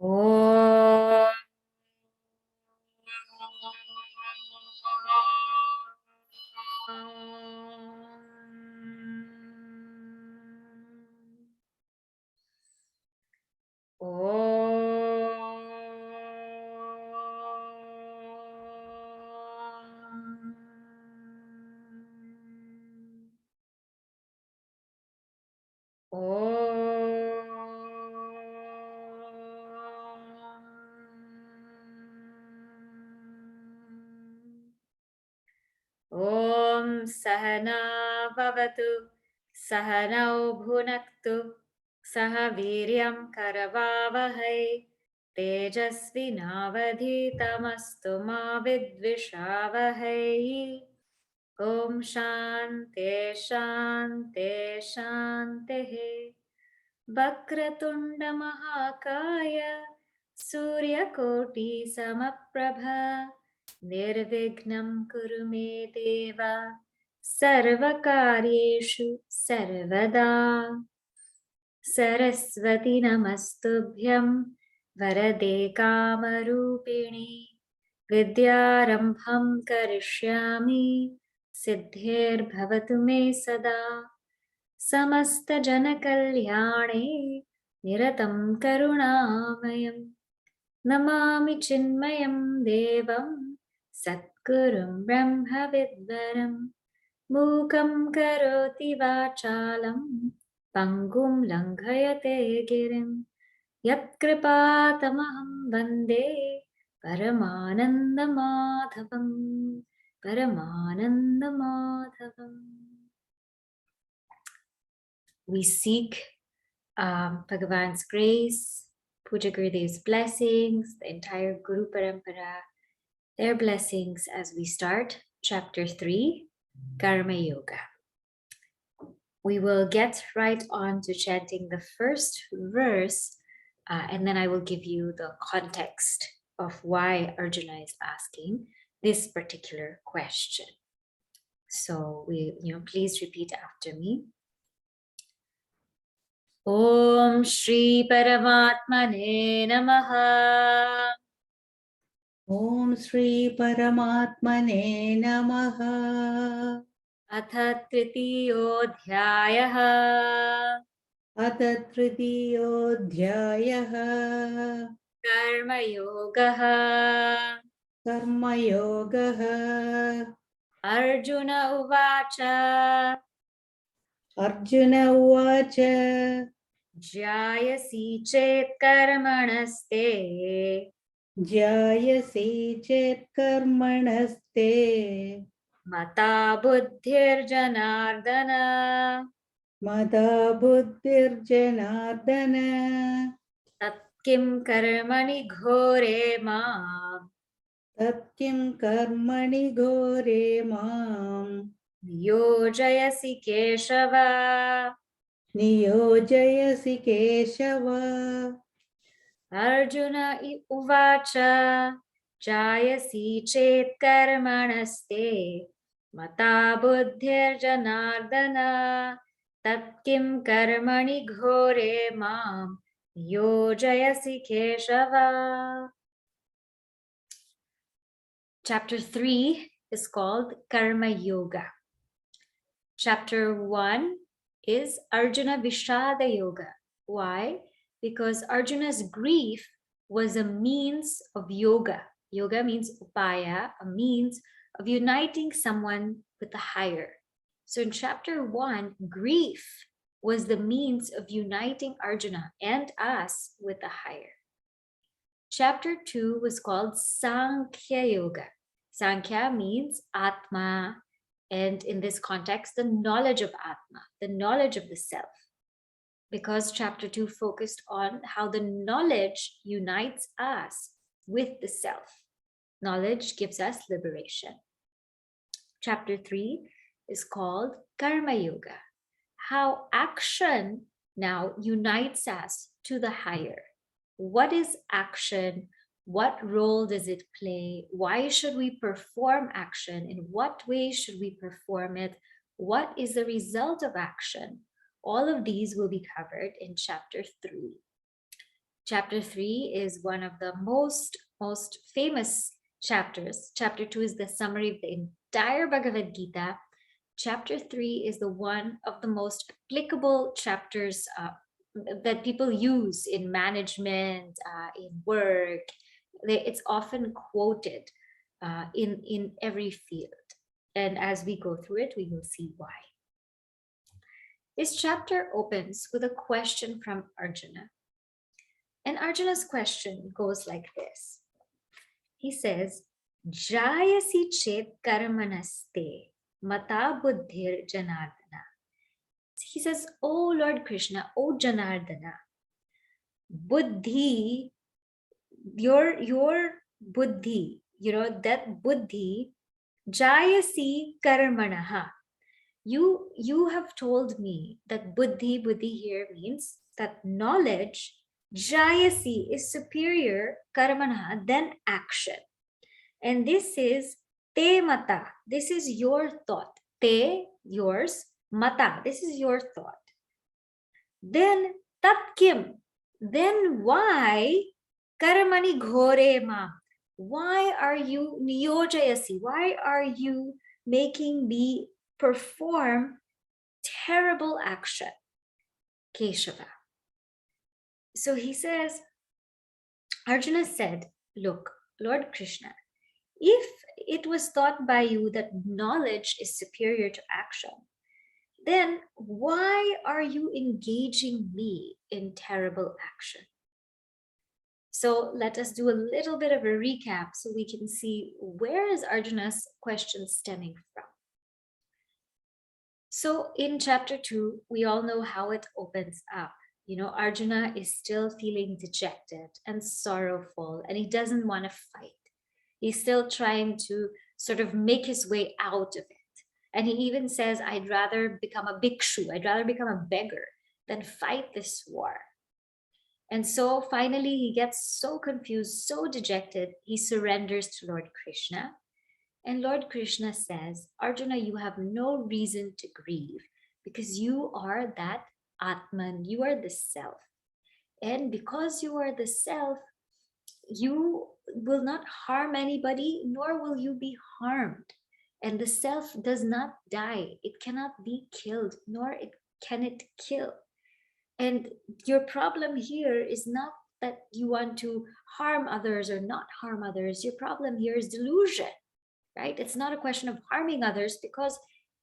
Om. Om Sahana Bhavatu Sahanau Bhunaktu Saha Viryam Karavavahai Tejasvinavadhitamastu ma vidvishavahai. Om Shante Shante Shante. Vakratunda Mahakaya Suryakoti Samaprabha Nirvignam Kuru Me Deva Sarvakaryeshu Sarvada. Saraswati Namastubhyam Varade Kamarupini Vidyarambham Karishyami Siddhir Bhavatu Me Sada. Samasta Janakalyane Niratam Karunamayam Namami Chinmayam Devam Satgurum Brahma Vidvaram Mukam Karoti Vachalam Pangum Langhayate Girim Yat Kripatamaham Vande Paramananda Madhavam Paramananda Madhavam. We seek Bhagavan's grace, Puja Gurudev's blessings, the entire Guru Parampara, their blessings as we start chapter 3, Karma Yoga. We will get right on to chanting the first verse, and then I will give you the context of why Arjuna is asking this particular question. So please repeat after me. Om Shri Paramatmane Namaha. Om Shri Paramatmane Namaha. Atha Tritiyodhyayaha. Atha Tritiyodhyayaha. Karma Yogaha. Karma Yogaha. Arjuna Uvacha. Arjuna Uvacha. Jayasi Chet Karmanaste. Jayasi Chet Karmanaste. Mata Buddhir Janardana. Mata Buddhir Janardana. Tat Kim Karmani Ghore Mam. Tat Kim Karmani Ghore Mam. Yojayasi Keshava. Niyojayasi Keshava. Arjuna Uvacha. Jayasi Chet Karmanaste. Mata Buddhir Janardana. Tat Kim Karmani Ghore Mam. Yojayasi Keshava. Chapter 3 is called Karma Yoga. Chapter 1 is Arjuna Vishada Yoga. Why? Because Arjuna's grief was a means of yoga. Yoga means upaya, a means of uniting someone with the higher. So in chapter 1, grief was the means of uniting Arjuna and us with the higher. Chapter 2 was called Sankhya Yoga. Sankhya means Atma, and in this context, the knowledge of Atma, the knowledge of the self. Because chapter 2 focused on how the knowledge unites us with the self. Knowledge gives us liberation. Chapter 3 is called Karma Yoga. How action now unites us to the higher. What is action? What role does it play? Why should we perform action? In what way should we perform it? What is the result of action? All of these will be covered in chapter 3. Chapter 3 is one of the most famous chapters. Chapter 2 is the summary of the entire Bhagavad Gita. Chapter 3 is the one of the most applicable chapters that people use in management, in work. It's often quoted in every field. And as we go through it, we will see why. This chapter opens with a question from Arjuna. And Arjuna's question goes like this. He says, Jayasi chet karmanaste mata buddhir janardana. He says, Oh Lord Krishna, oh Janardana, buddhi, your buddhi, that buddhi, jayasi karmanaha. You have told me that buddhi here means that knowledge, jayasi, is superior karmanaha than action. And this is te mata. This is your thought. Te, yours. Mata, this is your thought. Then tat kim. Then why karmani ghore ma? Why are you niyojayasi? Why are you making me perform terrible action? Keshava. So he says, Arjuna said, look, Lord Krishna, if it was thought by you that knowledge is superior to action, then why are you engaging me in terrible action? So let us do a little bit of a recap so we can see where is Arjuna's question stemming from. So in chapter 2, we all know how it opens up. Arjuna is still feeling dejected and sorrowful, and he doesn't want to fight. He's still trying to sort of make his way out of it. And he even says, I'd rather become a bhikshu, I'd rather become a beggar than fight this war. And so finally he gets so confused, so dejected, he surrenders to Lord Krishna. And Lord Krishna says, Arjuna, you have no reason to grieve because you are that Atman, you are the self. And because you are the self, you will not harm anybody, nor will you be harmed. And the self does not die. It cannot be killed, nor can it kill. And your problem here is not that you want to harm others or not harm others. Your problem here is delusion, right? It's not a question of harming others because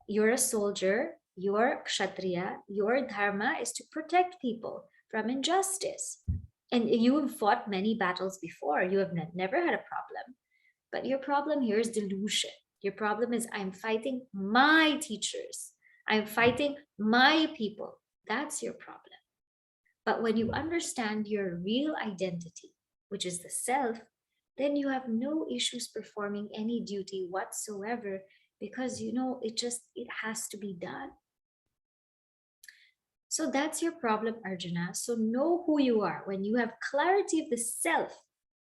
you're a soldier, you're kshatriya, your dharma is to protect people from injustice. And you have fought many battles before. You have never had a problem. But your problem here is delusion. Your problem is I'm fighting my teachers. I'm fighting my people. That's your problem. But when you understand your real identity, which is the self, then you have no issues performing any duty whatsoever because it has to be done. So that's your problem, Arjuna. So know who you are. When you have clarity of the self,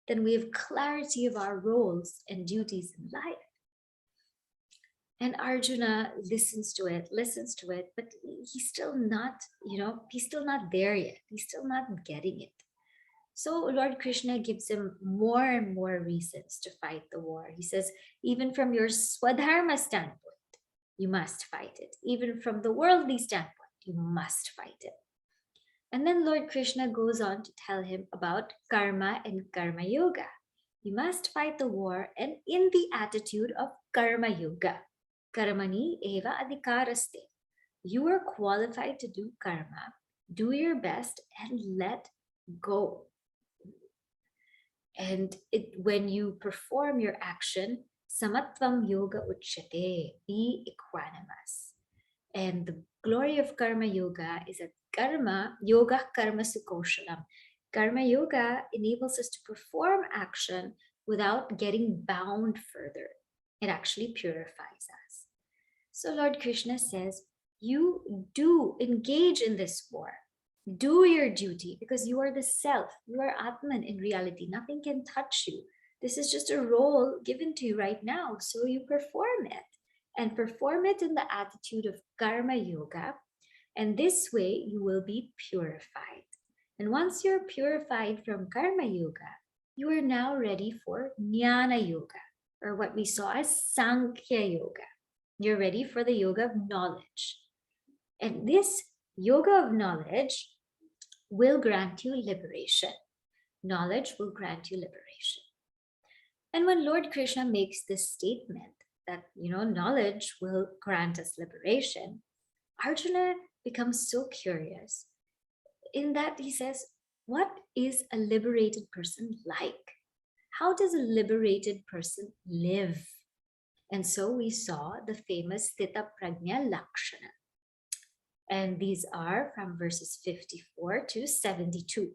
then we have clarity of our roles and duties in life. And Arjuna listens to it, but he's still not, he's still not there yet. He's still not getting it. So Lord Krishna gives him more and more reasons to fight the war. He says, even from your swadharma standpoint, you must fight it. Even from the worldly standpoint, you must fight it. And then Lord Krishna goes on to tell him about karma and karma yoga. You must fight the war and in the attitude of karma yoga. Karmani eva adhikaraste. You are qualified to do karma. Do your best and let go. And when you perform your action, samatvam yoga uchyate, be equanimous. And the glory of karma yoga is that yoga karma sukoshalam. Karma yoga enables us to perform action without getting bound further. It actually purifies us. So Lord Krishna says, you do engage in this war. Do your duty because you are the self. You are Atman in reality. Nothing can touch you. This is just a role given to you right now. So you perform it and perform it in the attitude of karma yoga. And this way you will be purified. And once you're purified from Karma Yoga, you are now ready for Jnana Yoga, or what we saw as Sankhya Yoga. You're ready for the yoga of knowledge. And this yoga of knowledge will grant you liberation. Knowledge will grant you liberation. And when Lord Krishna makes this statement that, knowledge will grant us liberation, Arjuna becomes so curious in that he says, what is a liberated person like? How does a liberated person live? And so we saw the famous Sthita Prajna Lakshana. And these are from verses 54 to 72.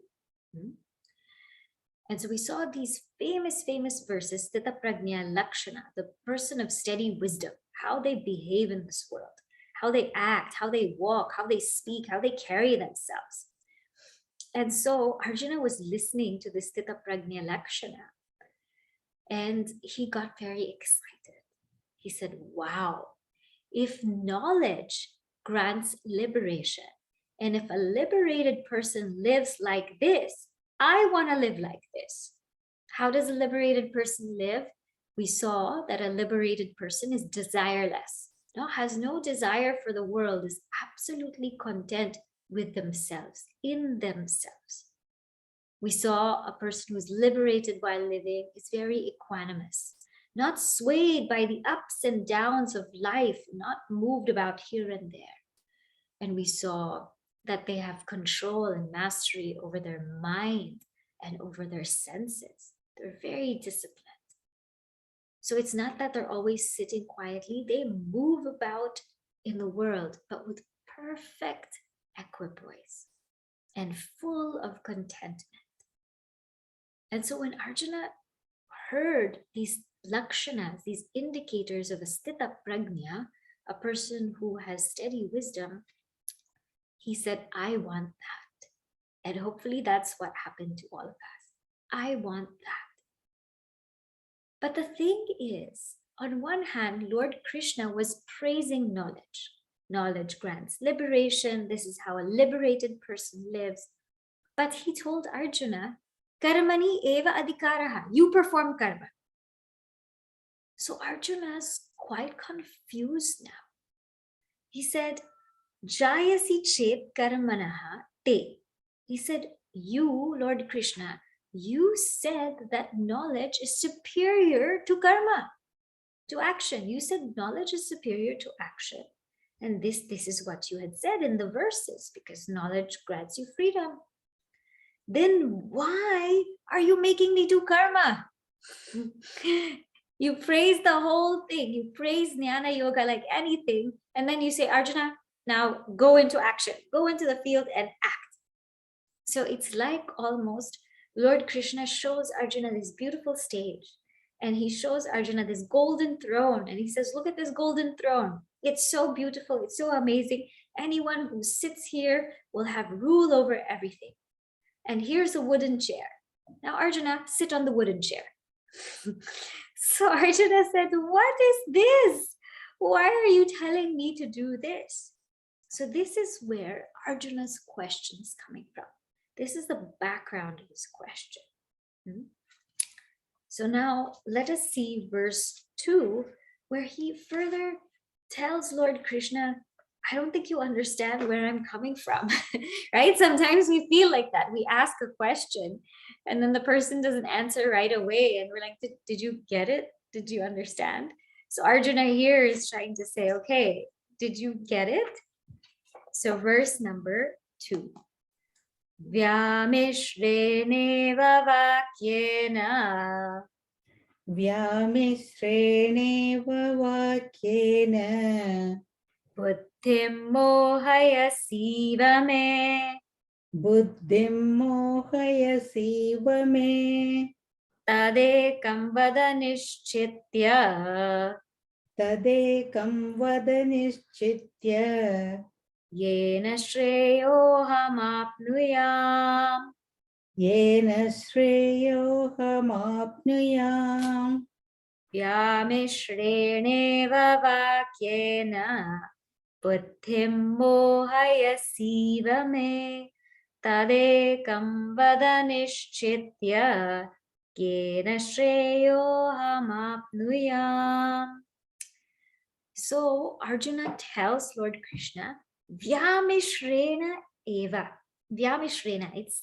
And so we saw these famous verses, Sthita Prajna Lakshana, the person of steady wisdom, how they behave in this world, how they act, how they walk, how they speak, how they carry themselves. And so Arjuna was listening to this Sthita Prajna Lakshana, and he got very excited. He said, wow, if knowledge grants liberation, and if a liberated person lives like this, I want to live like this. How does a liberated person live? We saw that a liberated person is desireless, has no desire for the world, is absolutely content with themselves, in themselves. We saw a person who's liberated while living is very equanimous, not swayed by the ups and downs of life, not moved about here and there. And we saw that they have control and mastery over their mind and over their senses. They're very disciplined. So it's not that they're always sitting quietly. They move about in the world, but with perfect equipoise and full of contentment. And so when Arjuna heard these lakshanas, these indicators of a sthita prajna, a person who has steady wisdom, he said, I want that. And hopefully that's what happened to all of us. I want that. But the thing is, on one hand, Lord Krishna was praising knowledge. Knowledge grants liberation. This is how a liberated person lives. But he told Arjuna, Karmani eva adhikaraha. You perform karma. So Arjuna's quite confused now. He said, Jayasi chet karmanaha te. He said, you, Lord Krishna, you said that knowledge is superior to karma, to action. You said knowledge is superior to action. And this is what you had said in the verses, because knowledge grants you freedom. Then why are you making me do karma? You praise the whole thing. You praise Jnana Yoga like anything. And then you say, Arjuna, now go into action. Go into the field and act. So it's like almost Lord Krishna shows Arjuna this beautiful stage. And he shows Arjuna this golden throne. And he says, look at this golden throne. It's so beautiful. It's so amazing. Anyone who sits here will have rule over everything. And here's a wooden chair. Now, Arjuna, sit on the wooden chair. So Arjuna said, what is this? Why are you telling me to do this? So this is where Arjuna's question is coming from. This is the background of his question. So now let us see verse 2, where he further tells Lord Krishna, I don't think you understand where I'm coming from, right? Sometimes we feel like that. We ask a question and then the person doesn't answer right away. And we're like, did you get it? Did you understand? So Arjuna here is trying to say, okay, did you get it? So verse number 2. Vyamishreneva vakyena. Vyamishreneva vakyena. Buddhim mohayasiva me. Buddhim mohayasiva me. Tadekam vada nishchitya. Tadekam vada nishchitya. Yena shreyohamapnuyam. Yena shreyohamapnuyam. Vyamishreneva vakyena. Buddhim mohayasiva me. tadekam vada nishchitya kena shreyoham apnuyam. So Arjuna tells Lord Krishna, Vyamishrena eva. Vyamishrena, it's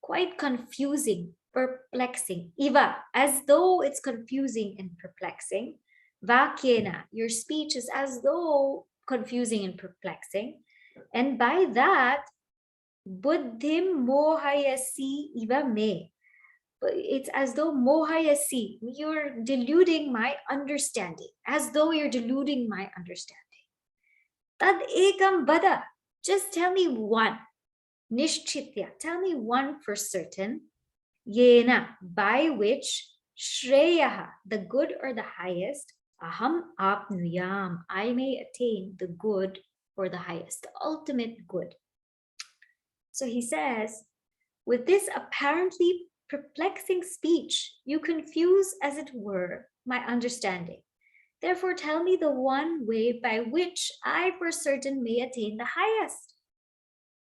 quite confusing, perplexing. Eva, as though it's confusing and perplexing. Vakyena, your speech is as though confusing and perplexing. And by that, buddhim mohayasi eva me. It's as though mohayasi, you're deluding my understanding, as though you're deluding my understanding. Tad ekam vada, just tell me one. Nishchitya, tell me one for certain. Yena, by which shreyaha, the good or the highest, aham apnuyam, I may attain the good or the highest, the ultimate good. So he says, with this apparently perplexing speech, you confuse, as it were, my understanding. Therefore, tell me the one way by which I for certain may attain the highest.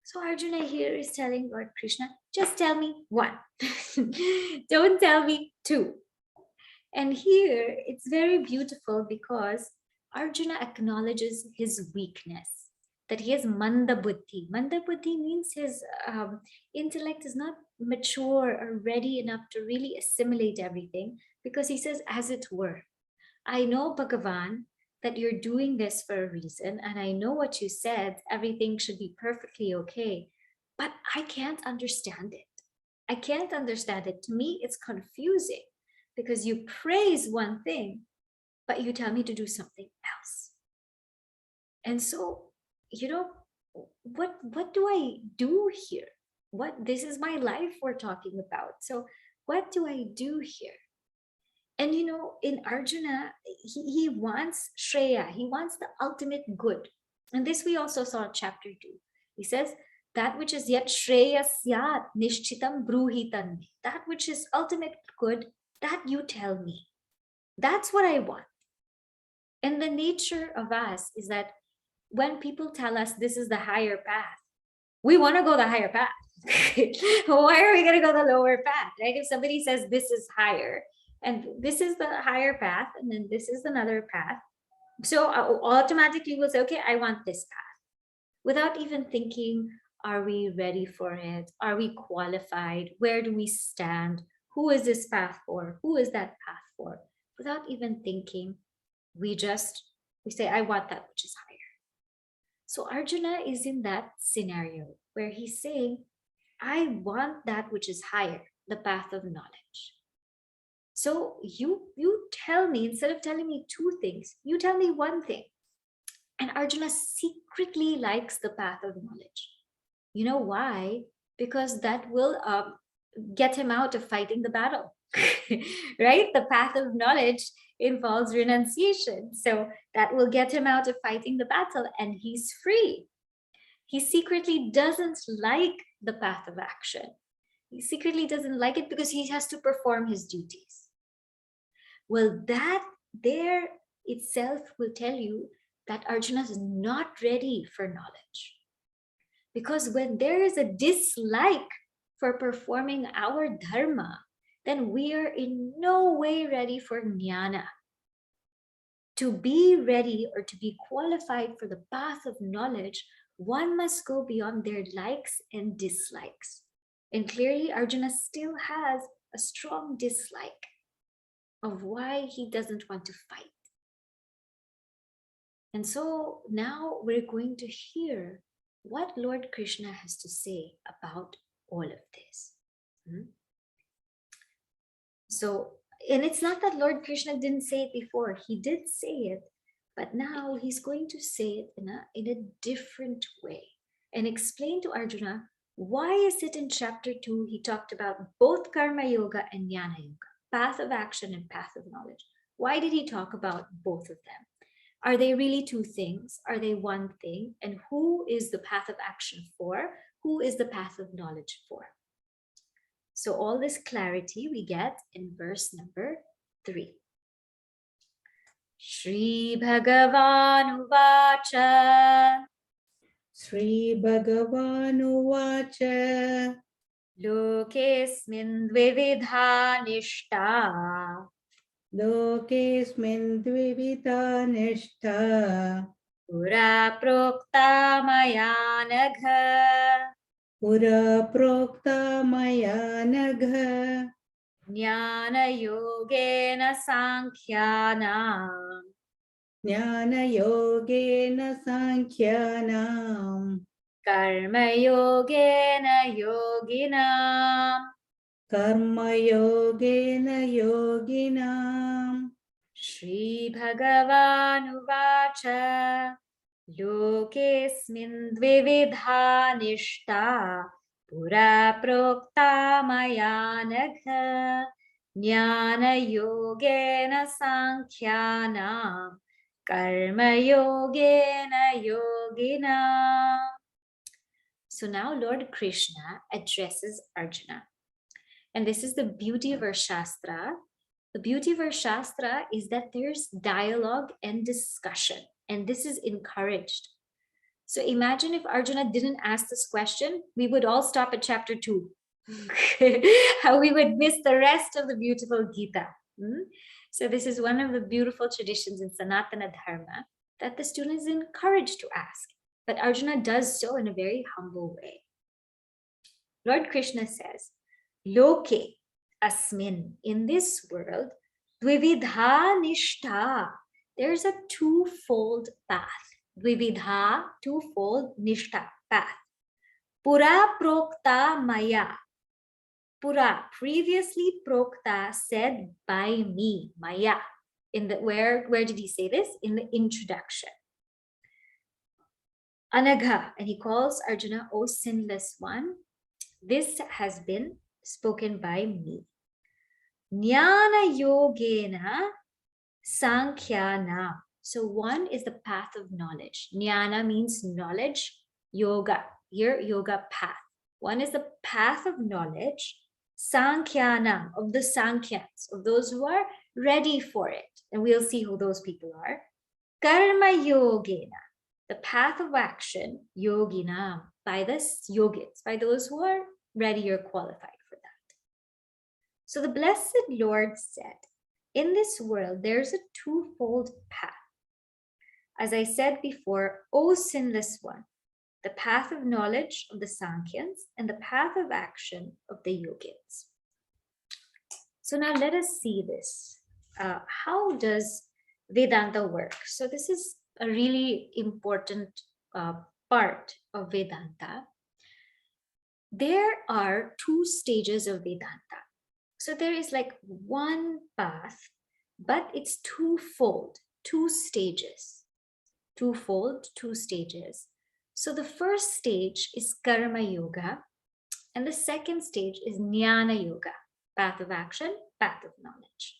So Arjuna here is telling Lord Krishna, just tell me one. Don't tell me two. And here it's very beautiful because Arjuna acknowledges his weakness, that he has manda buddhi. Manda buddhi means his intellect is not mature or ready enough to really assimilate everything, because he says, as it were. I know, Bhagavan, that you're doing this for a reason, and I know what you said, everything should be perfectly okay, but I can't understand it. I can't understand it. To me, it's confusing because you praise one thing, but you tell me to do something else. And so, what do I do here? This is my life we're talking about. So what do I do here? And in Arjuna, he wants Shreya, he wants the ultimate good. And this we also saw in chapter 2. He says, that which is yet Shreya syat nishchitam bruhitan. That which is ultimate good, that you tell me. That's what I want. And the nature of us is that when people tell us this is the higher path, we want to go the higher path. Why are we going to go the lower path, right? If somebody says this is higher, and this is the higher path, and then this is another path, so automatically we'll say, okay, I want this path, without even thinking, are we ready for it? Are we qualified? Where do we stand? Who is this path for? Who is that path for? Without even thinking, we say, I want that which is higher. So Arjuna is in that scenario where he's saying, I want that which is higher, the path of knowledge. So you tell me, instead of telling me two things, you tell me one thing. And Arjuna secretly likes the path of knowledge. You know why? Because that will get him out of fighting the battle, right? The path of knowledge involves renunciation. So that will get him out of fighting the battle, and he's free. He secretly doesn't like the path of action. He secretly doesn't like it because he has to perform his duties. Well, that there itself will tell you that Arjuna is not ready for knowledge. Because when there is a dislike for performing our dharma, then we are in no way ready for jnana. To be ready or to be qualified for the path of knowledge, one must go beyond their likes and dislikes. And clearly, Arjuna still has a strong dislike of why he doesn't want to fight. And so now we're going to hear what Lord Krishna has to say about all of this. So, and it's not that Lord Krishna didn't say it before. He did say it, but now he's going to say it in a different way and explain to Arjuna, why is it in chapter 2 he talked about both karma yoga and jnana yoga, path of action and path of knowledge? Why did he talk about both of them? Are they really two things? Are they one thing? And who is the path of action for? Who is the path of knowledge for? So all this clarity we get in verse number 3. Shri Bhagavan Uvacha श्रीभगवानुवाच लोकेऽस्मिन् द्विविधा निष्ठा लोकेऽस्मिन् द्विविधा निष्ठा पुरा प्रोक्ता मया नघ पुरा प्रोक्ता मया नघ ज्ञानयोगेन साङ्ख्यानाम् ज्ञानयोगेन साङ्ख्यानाम् कर्मयोगेन योगिनाम् कर्मयोगेन योगिनाम् श्रीभगवानुवाच लोकेऽस्मिन् द्विविधा निष्ठा पुरा प्रोक्ता मया नघ ज्ञानयोगेन साङ्ख्यानाम् कर्मयोगेन योगिनाम्. So now Lord Krishna addresses Arjuna. And this is the beauty of our Shastra. The beauty of our Shastra is that there's dialogue and discussion, and this is encouraged. So imagine if Arjuna didn't ask this question, we would all stop at chapter 2. How we would miss the rest of the beautiful Gita. So this is one of the beautiful traditions in Sanatana Dharma that the student is encouraged to ask. But Arjuna does so in a very humble way. Lord Krishna says, Loke asmin, in this world, dvividha nishtha, there's a twofold path. Dvividha, twofold, nishtha, path. Pura prokta maya. Pura, previously prokta, said by me, maya. In the where did he say this? In the introduction. Anagha, and he calls Arjuna, O sinless one, this has been spoken by me. Jnana yogena sankhyanam. So one is the path of knowledge. Jnana means knowledge. Yoga, here yoga path. One is the path of knowledge. Sankhyanam, of the Sankhyans, of those who are ready for it. And we'll see who those people are. Karma yogena, the path of action, yoginam, by the yogins, by those who are ready or qualified for that. So the Blessed Lord said, in this world, there's a twofold path. As I said before, O sinless one, the path of knowledge of the Sankhyans and the path of action of the yogins. So now let us see this. How does Vedanta work? So this is a really important part of Vedanta. There are two stages of Vedanta. So there is like one path, but it's twofold, two stages. Twofold, two stages. So the first stage is Karma Yoga, and the second stage is Jnana Yoga, path of action, path of knowledge.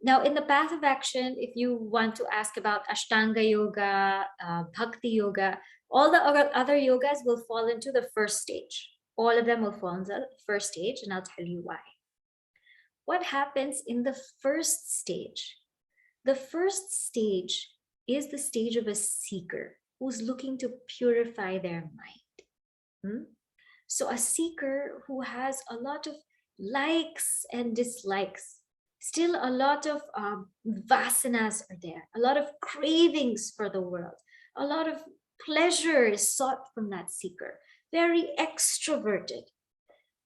Now, in the path of action, if you want to ask about Ashtanga Yoga, Bhakti Yoga, all the other yogas will fall into the first stage. All of them will fall into the first stage, and I'll tell you why. What happens in the first stage? The first stage is the stage of a seeker who's looking to purify their mind. So a seeker who has a lot of likes and dislikes, still a lot of vasanas are there, a lot of cravings for the world, a lot of pleasure is sought from that seeker, very extroverted.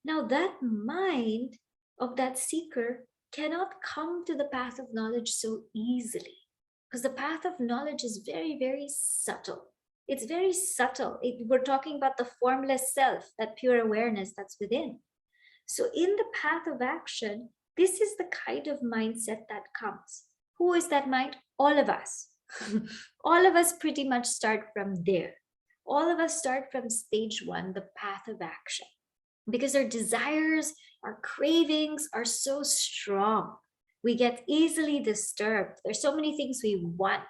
Now that mind of that seeker cannot come to the path of knowledge so easily, because the path of knowledge is very, very subtle. It's very subtle. We're talking about the formless self, that pure awareness that's within. So in the path of action, this is the kind of mindset that comes. Who is that mind? All of us. All of us pretty much start from there. All of us start from stage one, the path of action, because our desires, our cravings are so strong. We get easily disturbed. There's so many things we want.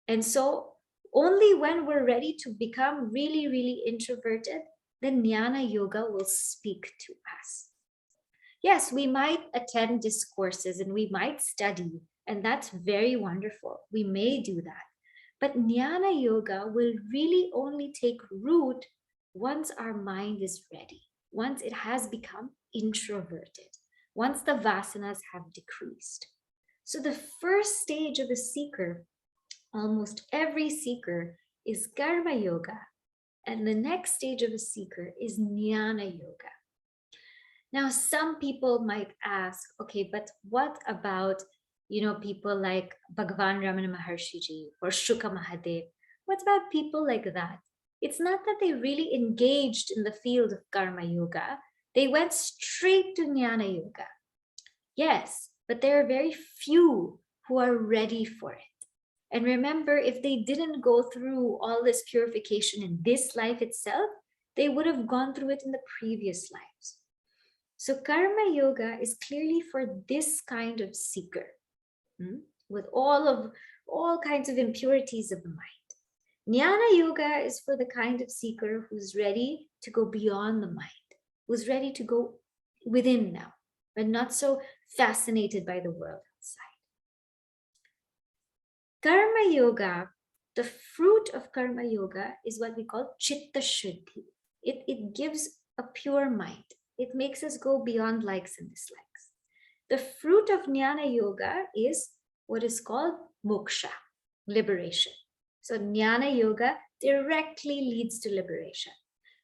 And so only when we're ready to become really, really introverted, then Jnana Yoga will speak to us. Yes, we might attend discourses and we might study, and that's very wonderful. We may do that. But Jnana Yoga will really only take root once our mind is ready, once it has become introverted, once the vasanas have decreased. So the first stage of a seeker, almost every seeker, is Karma Yoga. And the next stage of a seeker is Jnana Yoga. Now, some people might ask, okay, but what about, people like Bhagavan Ramana Maharshiji or Shuka Mahadev? What about people like that? It's not that they really engaged in the field of Karma Yoga. They went straight to Jnana Yoga. Yes, but there are very few who are ready for it. And remember, if they didn't go through all this purification in this life itself, they would have gone through it in the previous lives. So Karma Yoga is clearly for this kind of seeker, with all kinds of impurities of the mind. Jnana Yoga is for the kind of seeker who's ready to go beyond the mind, who's ready to go within now, but not so fascinated by the world outside. Karma Yoga, the fruit of Karma Yoga is what we call Chitta Shuddhi. It gives a pure mind. It makes us go beyond likes and dislikes. The fruit of Jnana Yoga is what is called moksha, liberation. So Jnana Yoga directly leads to liberation.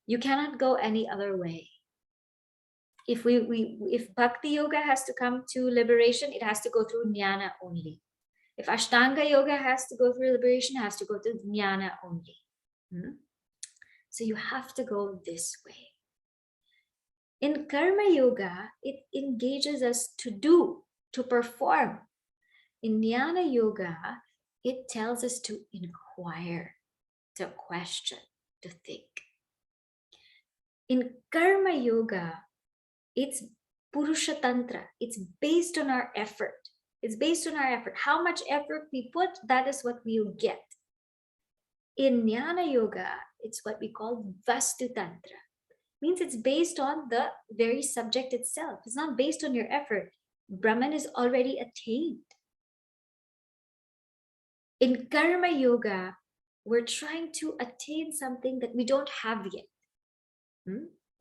You cannot go any other way. If Bhakti Yoga has to come to liberation, it has to go through Jnana only. If Ashtanga Yoga has to go through liberation, it has to go through Jnana only. So you have to go this way. In Karma Yoga, it engages us to do, to perform. In Jnana Yoga, it tells us to inquire, to question, to think. In Karma Yoga, it's Purusha Tantra. It's based on our effort. It's based on our effort. How much effort we put, that is what we'll get. In Jnana Yoga, it's what we call Vastu Tantra. Means it's based on the very subject itself. It's not based on your effort. Brahman is already attained. In Karma Yoga, we're trying to attain something that we don't have yet.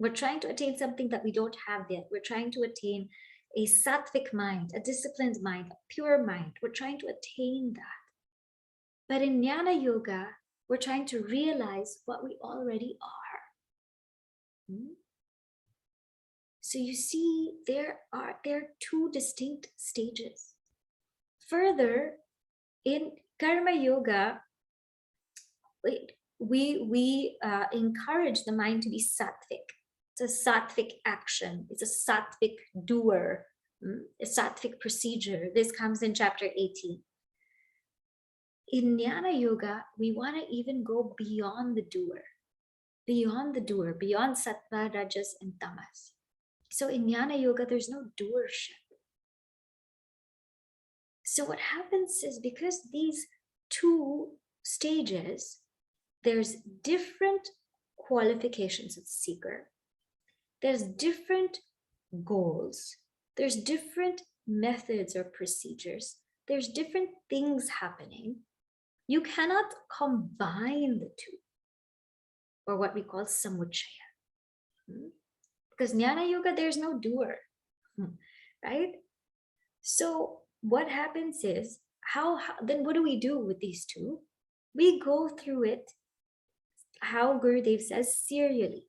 We're trying to attain something that we don't have yet. We're trying to attain a sattvic mind, a disciplined mind, a pure mind. We're trying to attain that. But in Jnana Yoga, we're trying to realize what we already are. So you see, there are two distinct stages. Further, in Karma Yoga, we encourage the mind to be sattvic. It's a sattvic action. It's a sattvic doer, a sattvic procedure. This comes in chapter 18. In Jnana Yoga, we want to even go beyond the doer, beyond sattva, rajas, and tamas. So in Jnana Yoga, there's no doership. So what happens is, because these two stages, there's different qualifications of seeker. There's different goals. There's different methods or procedures. There's different things happening. You cannot combine the two, or what we call samuchaya. Because Jnana Yoga, there's no doer, right? So what happens is, then what do we do with these two? We go through it, how Gurudev says, serially.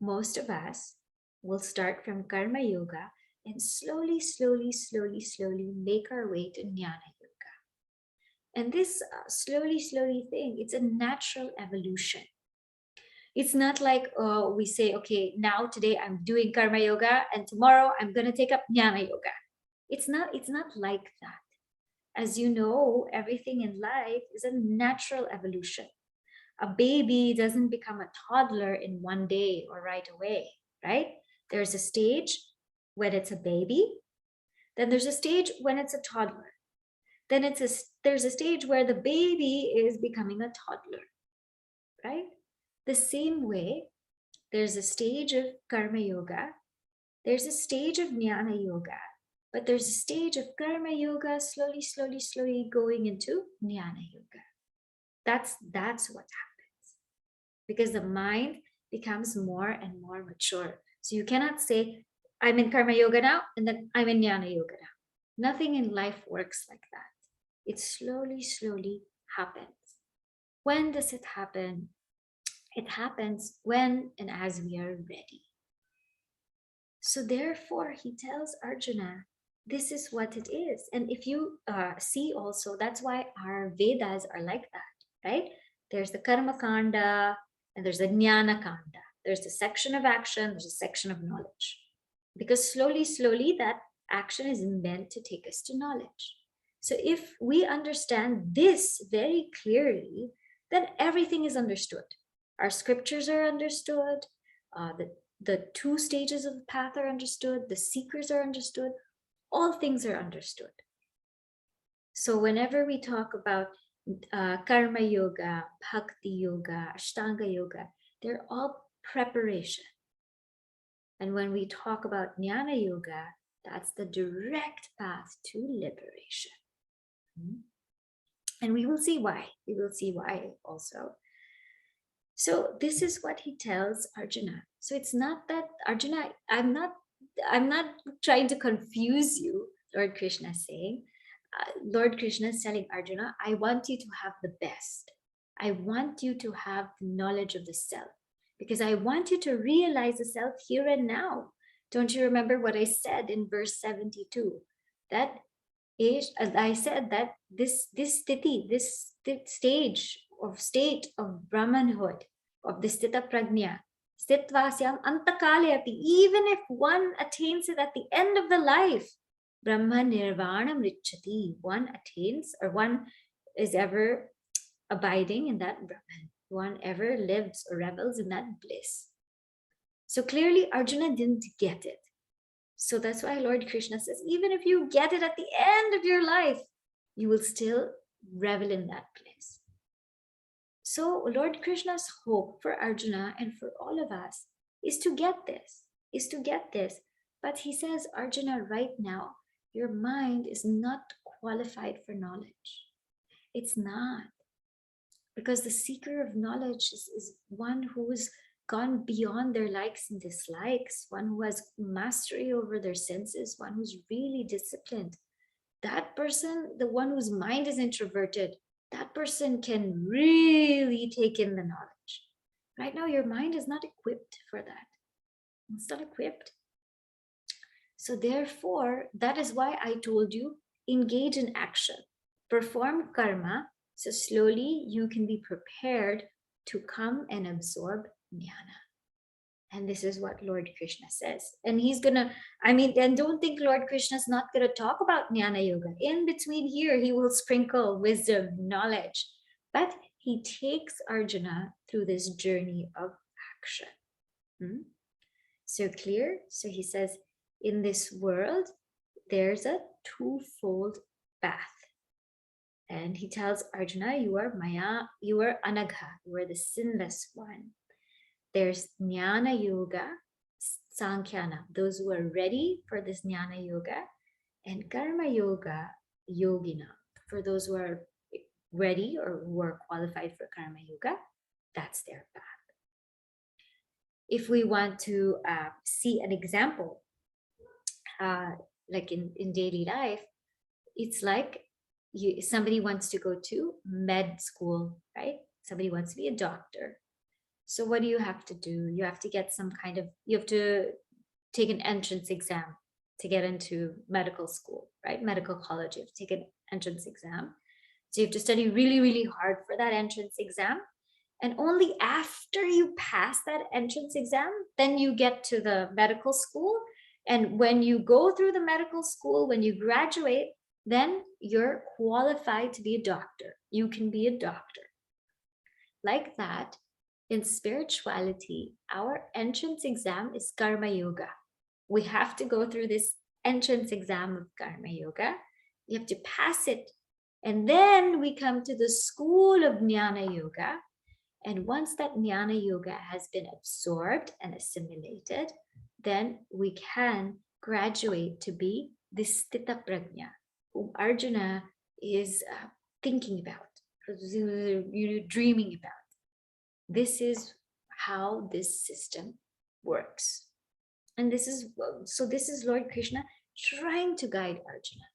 Most of us will start from Karma Yoga and slowly make our way to Jnana Yoga. And this slowly thing, it's a natural evolution. It's not like we say, okay, now today I'm doing Karma Yoga and tomorrow I'm going to take up Jnana Yoga. It's not like that. As you know, everything in life is a natural evolution. A baby doesn't become a toddler in one day or right away, right? There's a stage when it's a baby. Then there's a stage when it's a toddler. Then there's a stage where the baby is becoming a toddler, right? The same way, there's a stage of Karma Yoga. There's a stage of Jnana Yoga. But there's a stage of Karma Yoga slowly going into Jnana Yoga. That's what happens, because the mind becomes more and more mature. So you cannot say, I'm in karma yoga now, and then I'm in jnana yoga now. Nothing in life works like that. It slowly happens. When does it happen? It happens when and as we are ready. So therefore, he tells Arjuna, this is what it is. And if you see also, that's why our Vedas are like that, right? There's the Karma Kanda and there's the Jnana Kanda. There's the section of action, there's a section of knowledge. Because slowly, that action is meant to take us to knowledge. So if we understand this very clearly, then everything is understood. Our scriptures are understood, the two stages of the path are understood, the seekers are understood, all things are understood. So whenever we talk about karma yoga, bhakti yoga, ashtanga yoga, they're all preparation. And when we talk about jnana yoga, that's the direct path to liberation. And we will see why. We will see why also. So this is what he tells Arjuna. So it's not that Arjuna, I'm not trying to confuse you, Lord Krishna is saying. Lord Krishna is telling Arjuna, I want you to have the best. I want you to have the knowledge of the self, because I want you to realize the self here and now. Don't you remember what I said in verse 72? That is, as I said, that this sthiti, this state of Brahmanhood, of the sthita prajna, stitvasyam antakale api, even if one attains it at the end of the life, Brahma nirvanam richati, one attains, or one is ever abiding in that Brahman, one ever lives or revels in that bliss. So clearly Arjuna didn't get it. So that's why Lord Krishna says, even if you get it at the end of your life, you will still revel in that bliss. So Lord Krishna's hope for Arjuna and for all of us is to get this, But he says, Arjuna, right now, your mind is not qualified for knowledge. It's not. Because the seeker of knowledge is one who has gone beyond their likes and dislikes, one who has mastery over their senses, one who's really disciplined. That person, the one whose mind is introverted, that person can really take in the knowledge. Right now, your mind is not equipped for that. It's not equipped. So therefore, that is why I told you, engage in action, perform karma, so slowly you can be prepared to come and absorb jnana. And this is what Lord Krishna says. And he's gonna, and don't think Lord Krishna's not gonna talk about jnana yoga. In between here, he will sprinkle wisdom, knowledge. But he takes Arjuna through this journey of action. So clear? So he says, in this world, there's a twofold path. And he tells Arjuna, you are Maya, you are Anagha, you are the sinless one. There's Jnana Yoga, Sankhya, those who are ready for this Jnana Yoga, and Karma Yoga, Yogina, for those who are ready or who are qualified for Karma Yoga, that's their path. If we want to see an example, like in daily life, it's like somebody wants to go to med school, right? Somebody wants to be a doctor. So what do you have to do? You have to get you have to take an entrance exam to get into medical school, right? Medical college, you have to take an entrance exam. So you have to study really, really hard for that entrance exam. And only after you pass that entrance exam, then you get to the medical school. And when you go through the medical school, when you graduate, then you're qualified to be a doctor. You can be a doctor. Like that, in spirituality, our entrance exam is Karma Yoga. We have to go through this entrance exam of Karma Yoga. You have to pass it. And then we come to the school of Jnana Yoga. And once that Jnana Yoga has been absorbed and assimilated, then we can graduate to be the Sthita Prajna, whom Arjuna is thinking about, you're dreaming about. This is how this system works. And this is Lord Krishna trying to guide Arjuna.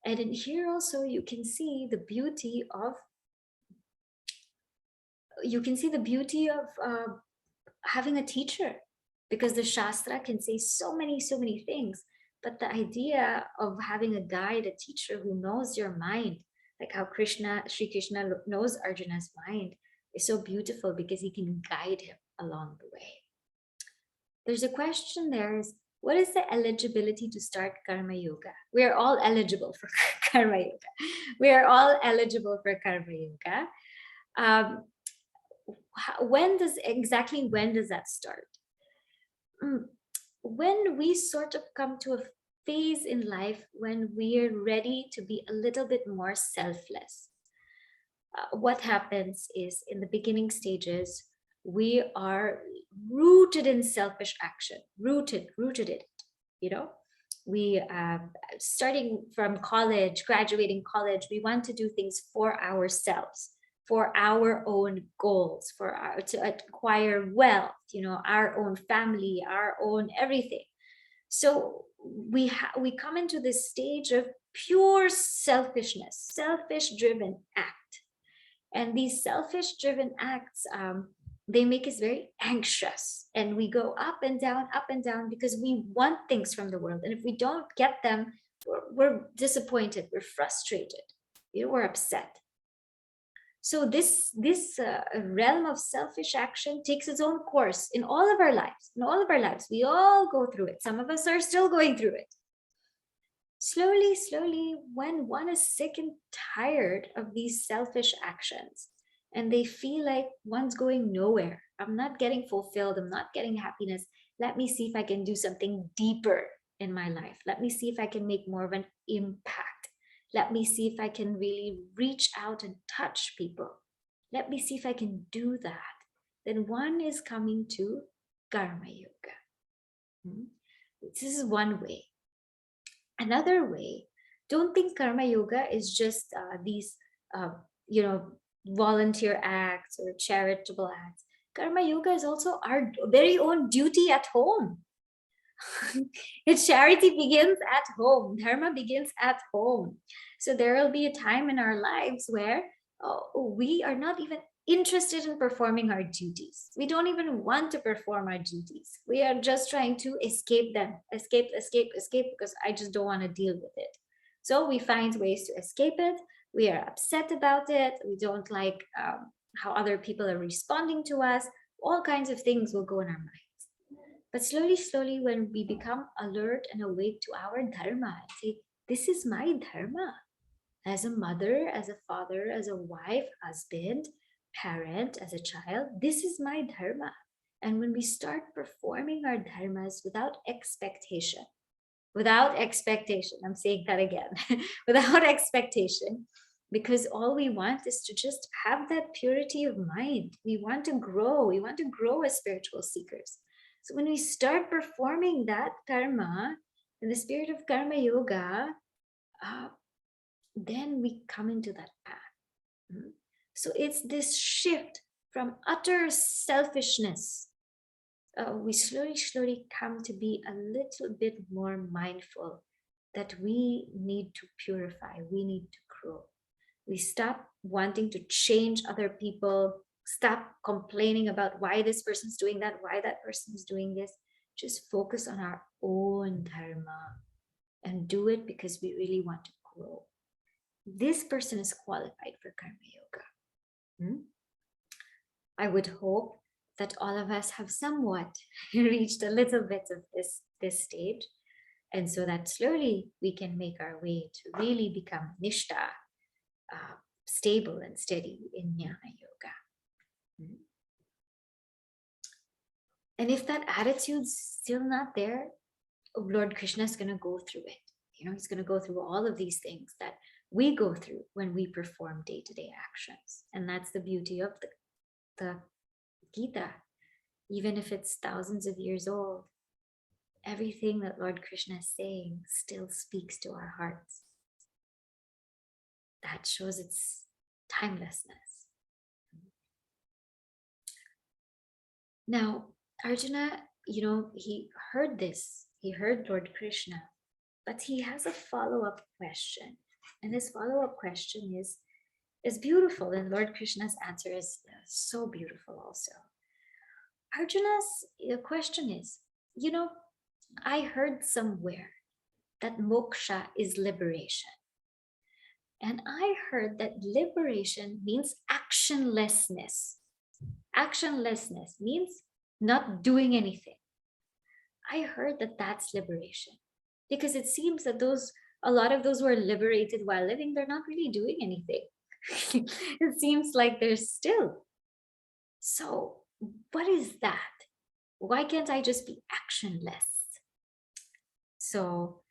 And in here also you can see the beauty of having a teacher, because the Shastra can say so many things, but the idea of having a guide, a teacher who knows your mind, like how Sri Krishna knows Arjuna's mind, is so beautiful because he can guide him along the way. There's a question there is, what is the eligibility to start Karma Yoga? We are all eligible for Karma Yoga. We are all eligible for Karma Yoga. When does that start? When we sort of come to a phase in life when we're ready to be a little bit more selfless. What happens is, in the beginning stages, we are rooted in selfish action, rooted in it, you know. We starting from college, graduating college, we want to do things for ourselves, for our own goals, to acquire wealth, you know, our own family, our own everything. So we come into this stage of pure selfishness, selfish driven act. And these selfish driven acts, they make us very anxious, and we go up and down because we want things from the world. And if we don't get them, we're disappointed, we're frustrated, you know, we're upset. So this realm of selfish action takes its own course in all of our lives. In all of our lives, we all go through it. Some of us are still going through it. Slowly, when one is sick and tired of these selfish actions, and they feel like one's going nowhere, I'm not getting fulfilled, I'm not getting happiness, let me see if I can do something deeper in my life. Let me see if I can make more of an impact. Let me see if I can really reach out and touch people. Let me see if I can do that. Then one is coming to Karma Yoga. This is one way. Another way, don't think Karma Yoga is just these, volunteer acts or charitable acts. Karma Yoga is also our very own duty at home. Charity begins at home. Dharma begins at home. So there will be a time in our lives where we are not even interested in performing our duties. We don't even want to perform our duties. We are just trying to escape them. Escape, because I just don't want to deal with it. So we find ways to escape it. We are upset about it. We don't like how other people are responding to us. All kinds of things will go in our minds. But slowly, when we become alert and awake to our dharma and say, this is my dharma. As a mother, as a father, as a wife, husband, parent, as a child, this is my dharma. And when we start performing our dharmas without expectation, I'm saying that again, without expectation, because all we want is to just have that purity of mind. We want to grow as spiritual seekers. So when we start performing that karma in the spirit of Karma Yoga, then we come into that path. So it's this shift from utter selfishness. We slowly come to be a little bit more mindful that we need to purify, we need to grow. We stop wanting to change other people, stop complaining about why this person's doing that, why that person's doing this. Just focus on our own dharma and do it because we really want to grow. This person is qualified for Karma Yoga. I would hope that all of us have somewhat reached a little bit of this stage, and so that slowly we can make our way to really become Nishta, stable and steady in Jnana Yoga. And if that attitude's still not there, Lord Krishna is going to go through it. He's going to go through all of these things that we go through when we perform day-to-day actions. And that's the beauty of the Gita. Even if it's thousands of years old, everything that Lord Krishna is saying still speaks to our hearts. That shows timelessness. Now, Arjuna, he heard this. He heard Lord Krishna, but he has a follow-up question. And his follow-up question is beautiful. And Lord Krishna's answer is so beautiful also. Arjuna's question is, I heard somewhere that moksha is liberation. And I heard that liberation means actionlessness. Actionlessness means not doing anything. I heard that that's liberation, because it seems that a lot of those who are liberated while living, they're not really doing anything. It seems like they're still. So what is that? Why can't I just be actionless? So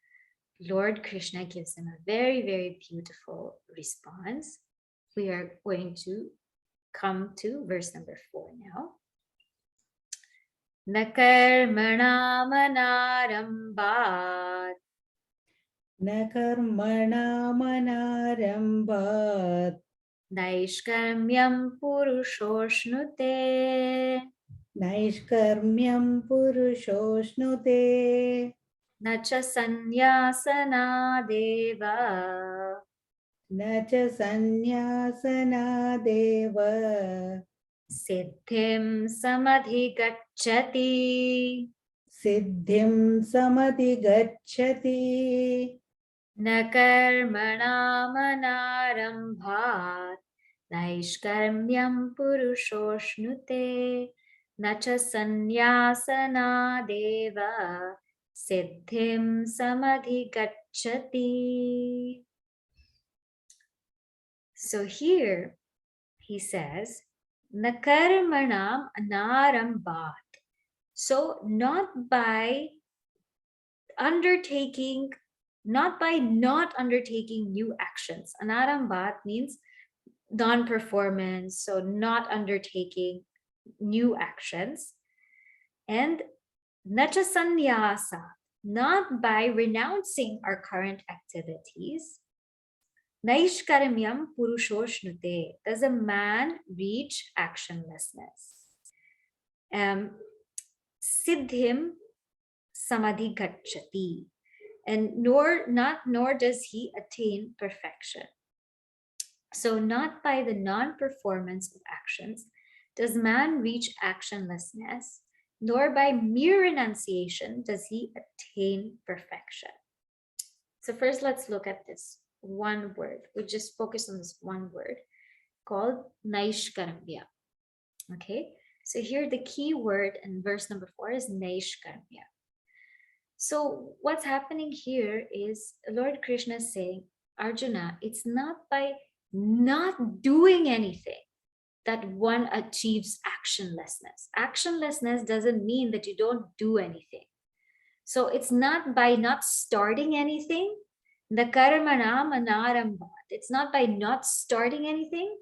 Lord Krishna gives him a very, very beautiful response. We are going to come to verse number 4 now. Na karmana manarambhat. Na karmana manarambhat. Naishkarmyam purushoshnute. Naishkarmyam purushoshnute. Na cha sannyasana deva. Na cha sannyasana deva. Siddhim samadhigacchati. Siddhim samadhigacchati. Na karmana manarambhat. Naishkarmyam purushoshnute. Na cha sannyasana deva. Siddhim samadhigacchati. So here he says, na karmanam anarambhat. So not by undertaking, not by not undertaking new actions. Anarambhat means non-performance, so not undertaking new actions. And nacha sannyasa, not by renouncing our current activities. Naishkaramyam purushoshnute, does a man reach actionlessness. Siddhim samadhi gacchati, and nor does he attain perfection. So not by the non-performance of actions does man reach actionlessness, nor by mere renunciation does he attain perfection. So first let's look at this one word. We just focus on this one word called naishkarmya. Okay, so here the key word in verse number 4 is naishkarmya. So what's happening here is Lord Krishna is saying, Arjuna, it's not by not doing anything that one achieves actionlessness. Actionlessness doesn't mean that you don't do anything. So it's not by not starting anything. The karmanam anarambhat. It's not by not starting anything,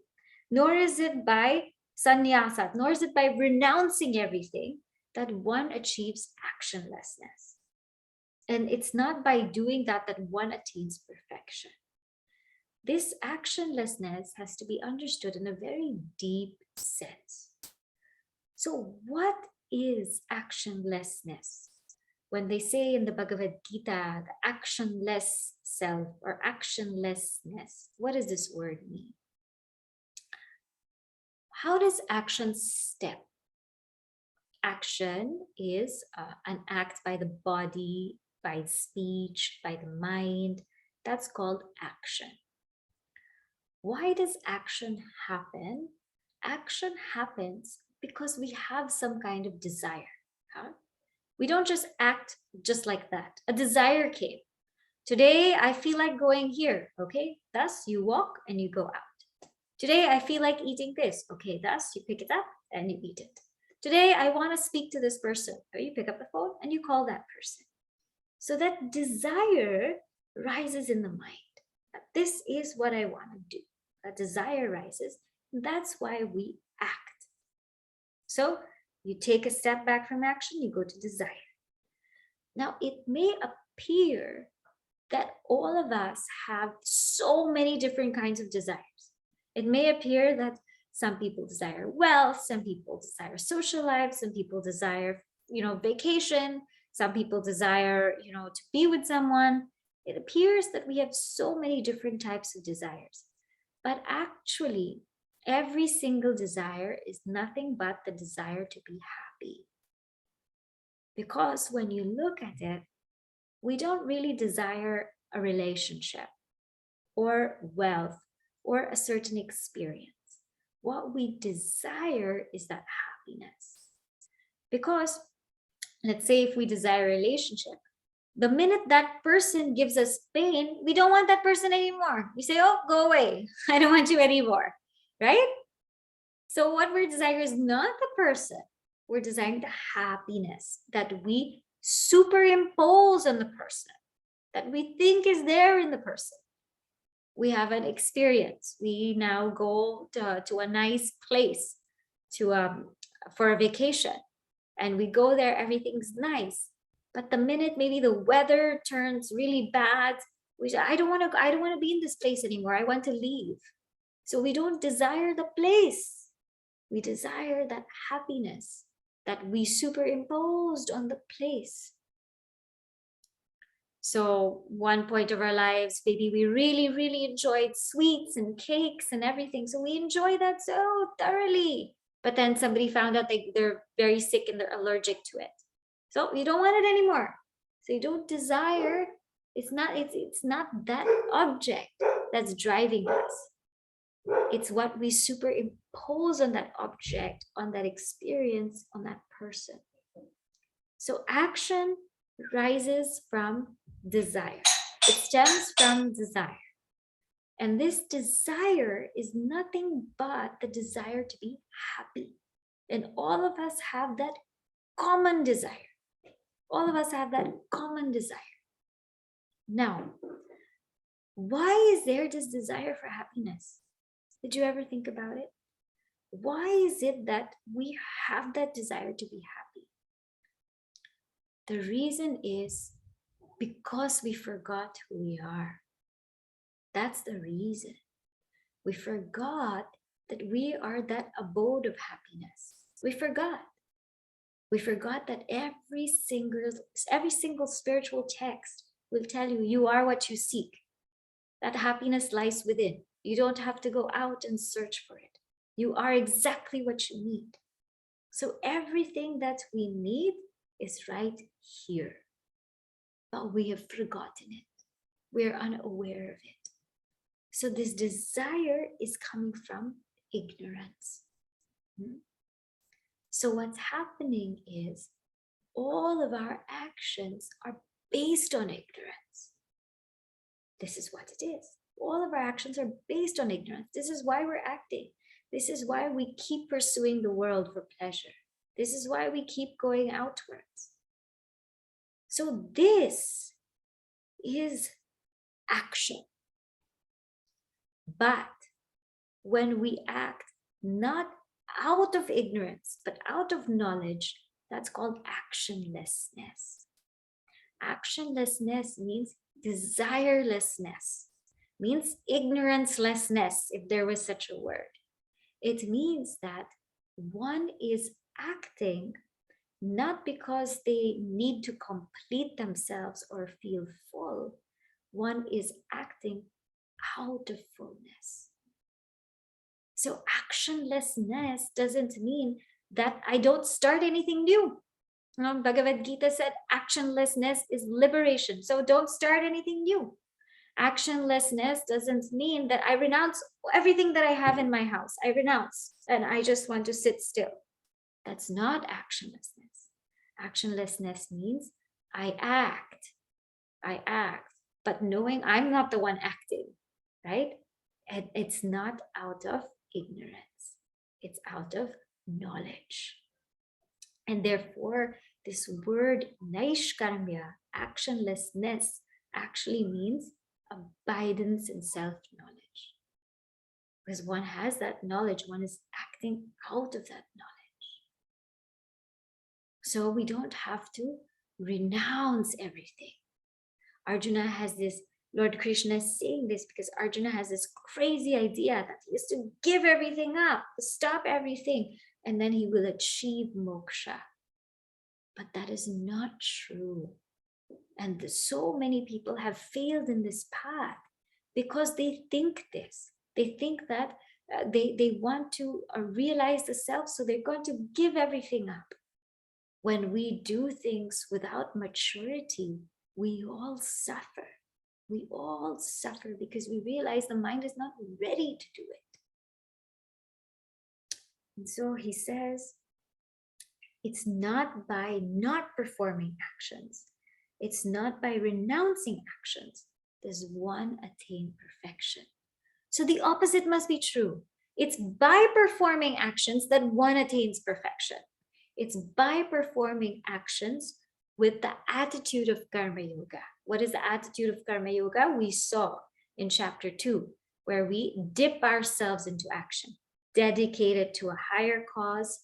nor is it by sannyasat, nor is it by renouncing everything that one achieves actionlessness. And it's not by doing that that one attains perfection. This actionlessness has to be understood in a very deep sense. So what is actionlessness? When they say in the Bhagavad Gita, the actionless self or actionlessness, what does this word mean? How does action step? Action is an act by the body, by speech, by the mind. That's called action. Why does action happen? Action happens because we have some kind of desire. Huh? We don't just act just like that. A desire came. Today, I feel like going here. Okay, thus you walk and you go out. Today, I feel like eating this. Okay, thus you pick it up and you eat it. Today, I want to speak to this person. Or you pick up the phone and you call that person. So that desire rises in the mind. That this is what I want to do. That desire rises. That's why we act. So you take a step back from action, you go to desire. Now, it may appear that all of us have so many different kinds of desires. It may appear that some people desire wealth, some people desire social life, some people desire, vacation, some people desire, to be with someone. It appears that we have so many different types of desires. But actually, every single desire is nothing but the desire to be happy. Because when you look at it, we don't really desire a relationship or wealth or a certain experience. What we desire is that happiness. Because let's say if we desire a relationship, the minute that person gives us pain, we don't want that person anymore. We say, oh, go away. I don't want you anymore, right? So what we're desiring is not the person. We're desiring the happiness that we superimpose on the person, that we think is there in the person. We have an experience. We now go to a nice place for a vacation, and we go there, everything's nice. But the minute maybe the weather turns really bad, we say, I don't want to be in this place anymore. I want to leave. So we don't desire the place. We desire that happiness that we superimposed on the place. So one point of our lives, maybe we really, really enjoyed sweets and cakes and everything. So we enjoy that so thoroughly. But then somebody found out they're very sick and they're allergic to it. So you don't want it anymore. So you don't desire, it's not that object that's driving us. It's what we superimpose on that object, on that experience, on that person. So action rises from desire. It stems from desire. And this desire is nothing but the desire to be happy. And all of us have that common desire. All of us have that common desire. Now, why is there this desire for happiness? Did you ever think about it? Why is it that we have that desire to be happy? The reason is because we forgot who we are. That's the reason. We forgot that we are that abode of happiness. We forgot. We forgot that every single spiritual text will tell you, you are what you seek. That happiness lies within. You don't have to go out and search for it. You are exactly what you need. So everything that we need is right here. But we have forgotten it. We're unaware of it. So this desire is coming from ignorance. So what's happening is all of our actions are based on ignorance. This is what it is. All of our actions are based on ignorance. This is why we're acting. This is why we keep pursuing the world for pleasure. This is why we keep going outwards. So this is action. But when we act not out of ignorance, but out of knowledge, that's called actionlessness. Actionlessness means desirelessness, means ignorancelessness, if there was such a word. It means that one is acting not because they need to complete themselves or feel full. One is acting out of fullness. So actionlessness doesn't mean that I don't start anything new. Bhagavad Gita said actionlessness is liberation. So don't start anything new. Actionlessness doesn't mean that I renounce everything that I have in my house. I renounce and I just want to sit still. That's not actionlessness. Actionlessness means I act, but knowing I'm not the one acting, right? And it's not out of ignorance. It's out of knowledge. And therefore, this word naishkarmya, actionlessness, actually means abidance in self-knowledge. Because one has that knowledge, one is acting out of that knowledge. So we don't have to renounce everything. Arjuna has this Lord Krishna is saying this because Arjuna has this crazy idea that he has to give everything up, stop everything, and then he will achieve moksha. But that is not true. And so many people have failed in this path because they think this. They think that they want to realize the self, so they're going to give everything up. When we do things without maturity, we all suffer. We all suffer because we realize the mind is not ready to do it. And so he says, it's not by not performing actions. It's not by renouncing actions does one attain perfection. So the opposite must be true. It's by performing actions that one attains perfection. It's by performing actions with the attitude of Karma Yoga. What is the attitude of Karma Yoga? We saw in chapter 2, where we dip ourselves into action, dedicate it to a higher cause,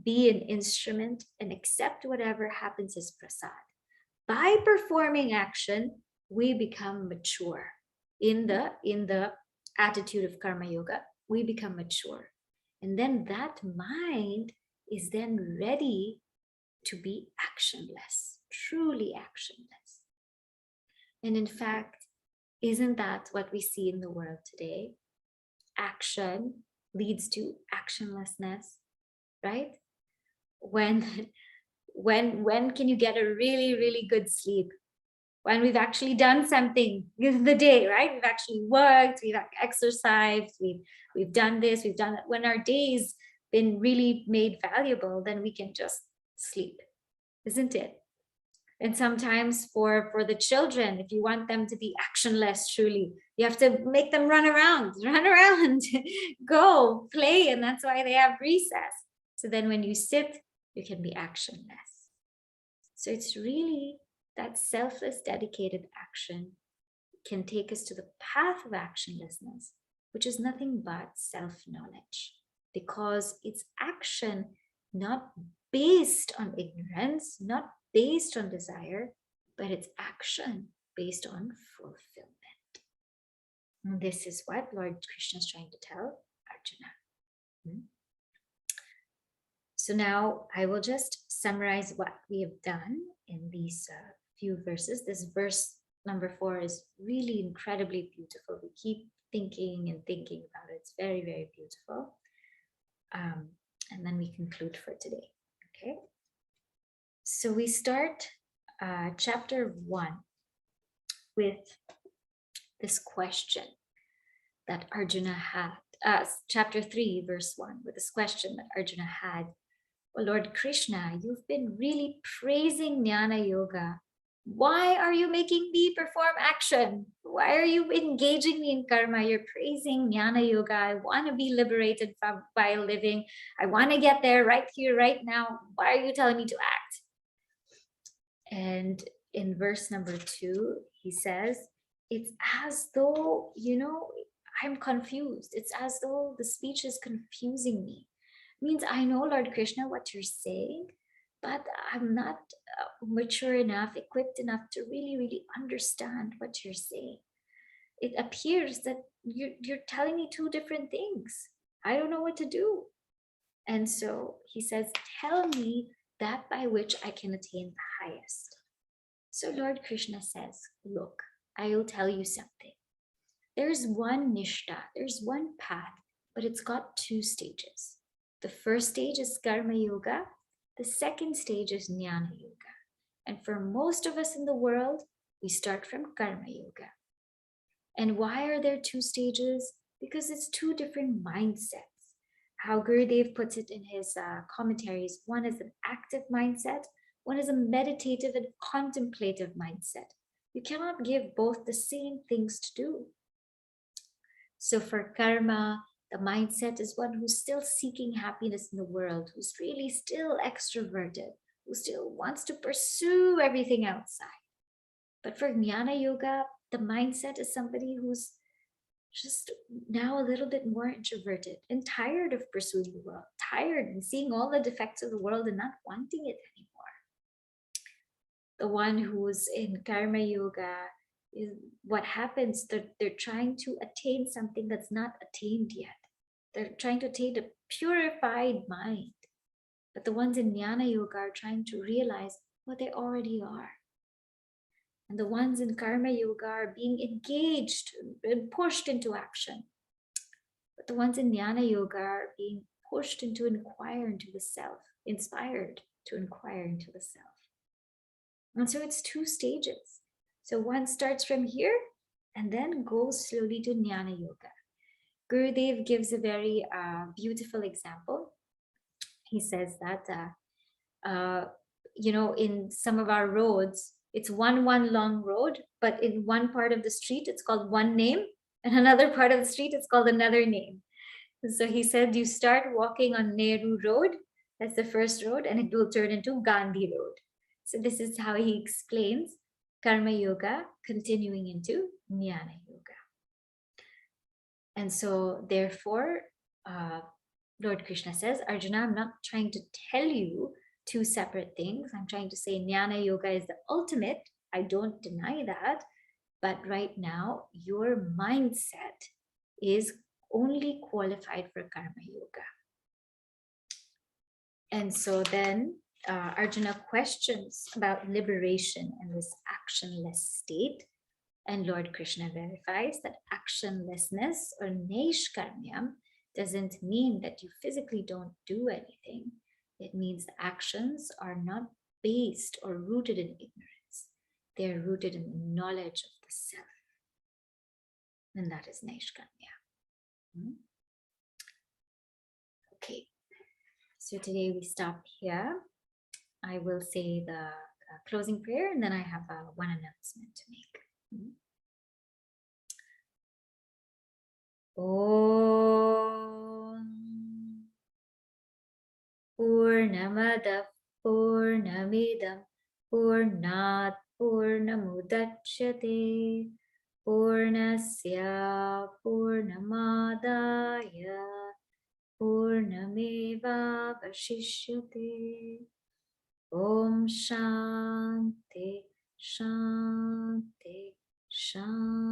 be an instrument, and accept whatever happens as prasad. By performing action, we become mature. In the attitude of Karma Yoga, we become mature. And then that mind is then ready to be actionless, truly actionless. And in fact, isn't that what we see in the world today? Action leads to actionlessness, right? When can you get a really, really good sleep? When we've actually done something in the day, right? We've actually worked, we've exercised, we've done this, we've done that. When our day's been really made valuable, then we can just sleep, isn't it? And sometimes for the children, if you want them to be actionless, truly, you have to make them run around, go play. And that's why they have recess. So then when you sit, you can be actionless. So it's really that selfless, dedicated action can take us to the path of actionlessness, which is nothing but self-knowledge, because it's action not based on ignorance, not based on desire, but it's action based on fulfillment. And this is what Lord Krishna is trying to tell Arjuna. So now I will just summarize what we have done in these few verses. This verse number 4 is really incredibly beautiful. We keep thinking and thinking about it. It's very, very beautiful. And then we conclude for today. Okay. So we start chapter 1 with this question that Arjuna had. Chapter 3, verse 1, with this question that Arjuna had. Oh, Lord Krishna, you've been really praising Jnana Yoga. Why are you making me perform action? Why are you engaging me in karma? You're praising Jnana Yoga. I want to be liberated by living. I want to get there right here, right now. Why are you telling me to act? And in verse number 2, he says, it's as though, I'm confused. It's as though the speech is confusing me. Means I know, Lord Krishna, what you're saying, but I'm not mature enough, equipped enough to really, really understand what you're saying. It appears that you're telling me two different things. I don't know what to do. And so he says, tell me that by which I can attain the highest. So Lord Krishna says, look, I will tell you something. There's one nishta, there's one path, but it's got 2 stages. The first stage is Karma Yoga. The second stage is Jnana Yoga. And for most of us in the world, we start from Karma Yoga. And why are there 2 stages? Because it's 2 different mindsets. How Gurudev puts it in his commentaries, one is an active mindset, one is a meditative and contemplative mindset. You cannot give both the same things to do. So for karma, the mindset is one who's still seeking happiness in the world, who's really still extroverted, who still wants to pursue everything outside. But for Jnana Yoga, the mindset is somebody who's just now a little bit more introverted and tired of pursuing the world, tired and seeing all the defects of the world and not wanting it anymore. The one who's in Karma Yoga, what happens, they're trying to attain something that's not attained yet. They're trying to attain a purified mind. But the ones in Jnana Yoga are trying to realize what they already are. And the ones in Karma Yoga are being engaged and pushed into action. But the ones in Jnana Yoga are being pushed into inquire into the self, inspired to inquire into the self. And so it's 2 stages. So one starts from here and then goes slowly to Jnana Yoga. Gurudev gives a very beautiful example. He says that, in some of our roads, it's one long road, but in one part of the street, it's called one name, and another part of the street, it's called another name. So he said, you start walking on Nehru Road, that's the first road, and it will turn into Gandhi Road. So this is how he explains Karma Yoga continuing into Jnana Yoga. And so therefore, Lord Krishna says, Arjuna, I'm not trying to tell you 2 separate things. I'm trying to say Jnana Yoga is the ultimate. I don't deny that. But right now, your mindset is only qualified for Karma Yoga. And so then Arjuna questions about liberation and this actionless state. And Lord Krishna verifies that actionlessness or naishkarmyam doesn't mean that you physically don't do anything. It means the actions are not based or rooted in ignorance. They are rooted in the knowledge of the self. And that is naishkarmya. Okay, so today we stop here. I will say the closing prayer and then I have one announcement to make. Om Purnamada Purnamidam Purnat Purnamudachyate Purnasya Purnamadaya Purnameva Vashishyate. Om Shanti Shanti Shanti.